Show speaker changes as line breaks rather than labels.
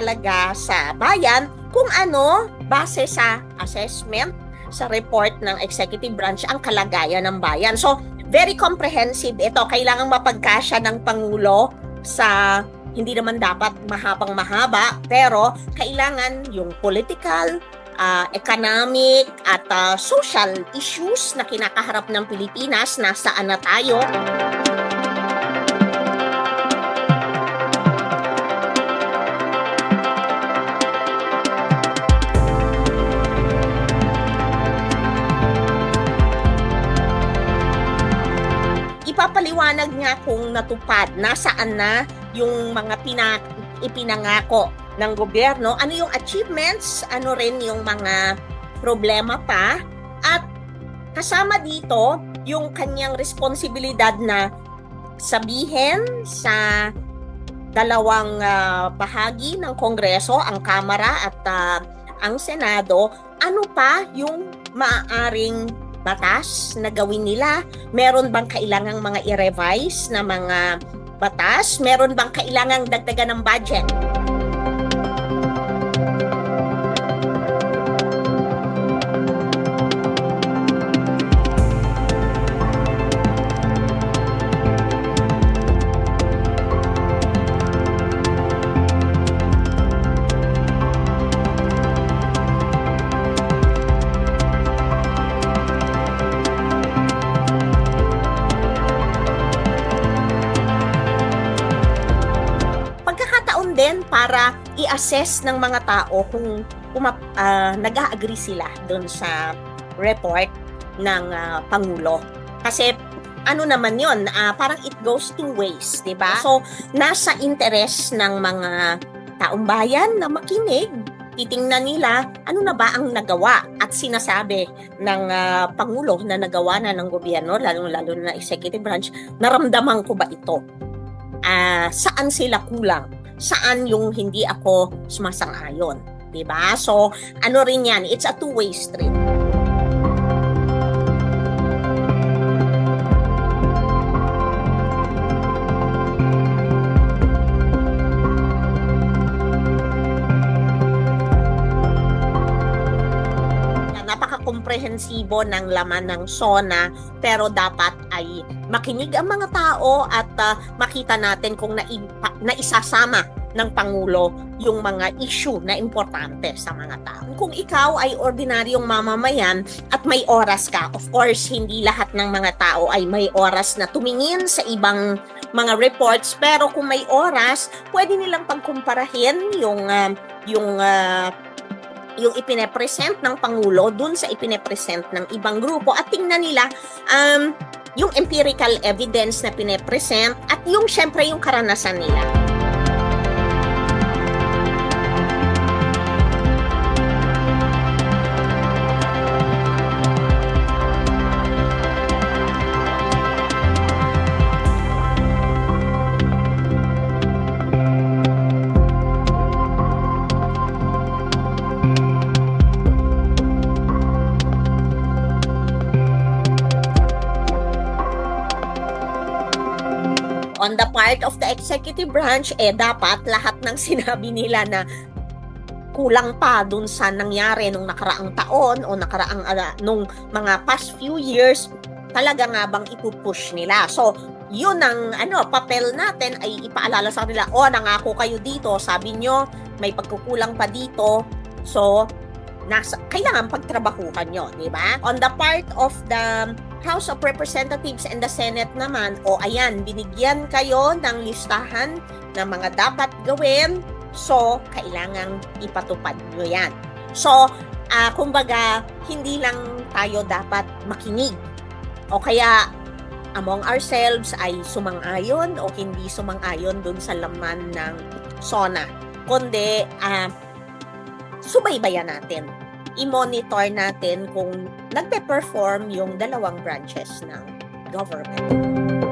talaga sa bayan kung ano, base sa assessment, sa report ng executive branch, ang kalagayan ng bayan. So, very comprehensive ito. Kailangang mapagkasya ng Pangulo sa hindi naman dapat mahabang mahaba, pero kailangan yung political, economic at social issues na kinakaharap ng Pilipinas, nasaan na tayo. Ipapaliwanag niya kung natupad, nasaan na yung mga ipinangako ng gobyerno, ano yung achievements, ano rin yung mga problema pa, at kasama dito yung kanyang responsibilidad na sabihin sa dalawang bahagi ng Kongreso, ang Kamara at ang Senado, ano pa yung maaaring batas na gawin nila. Meron bang kailangang mga i-revise na mga batas? Meron bang kailangang dagdagan ng budget? Din para i-assess ng mga tao kung nag-agree sila doon sa report ng Pangulo. Kasi ano naman yon, parang it goes two ways, di ba? So, nasa interes ng mga taong bayan na makinig, titingnan nila ano na ba ang nagawa at sinasabi ng Pangulo na nagawa na ng gobyerno, lalo na executive branch, naramdaman ko ba ito? Saan sila kulang? Saan yung hindi ako sumasang-ayon, 'di ba? So, ano rin 'yan, it's a two-way street. Napaka-komprehensibo ng laman ng SONA, pero dapat ay makinig ang mga tao at makita natin kung naisasama ng Pangulo yung mga issue na importante sa mga tao. Kung ikaw ay ordinaryong mamamayan at may oras ka, of course, hindi lahat ng mga tao ay may oras na tumingin sa ibang mga reports, pero kung may oras, pwede nilang pagkumparahin yung ipine-present ng Pangulo dun sa ipine-present ng ibang grupo at tingnan nila yung empirical evidence na pine-present at yung syempre yung karanasan nila. On the part of the executive branch, dapat lahat ng sinabi nila na kulang pa dun sa nangyari nung nakaraang taon o nung mga past few years, talaga nga bang ipupush nila. So, yun ang papel natin ay ipaalala sa kanila, nangako kayo dito, sabi nyo may pagkukulang pa dito. So, kailangan pagtrabahuhan nyo, di ba? On the part of the House of Representatives and the Senate naman, ayan, binigyan kayo ng listahan ng mga dapat gawin, so, kailangang ipatupad nyo yan. So, kumbaga, hindi lang tayo dapat makinig, o kaya among ourselves ay sumang-ayon o hindi sumang-ayon dun sa laman ng SONA, kundi subaybayan natin, i-monitor natin kung nagpe-perform yung dalawang branches ng government.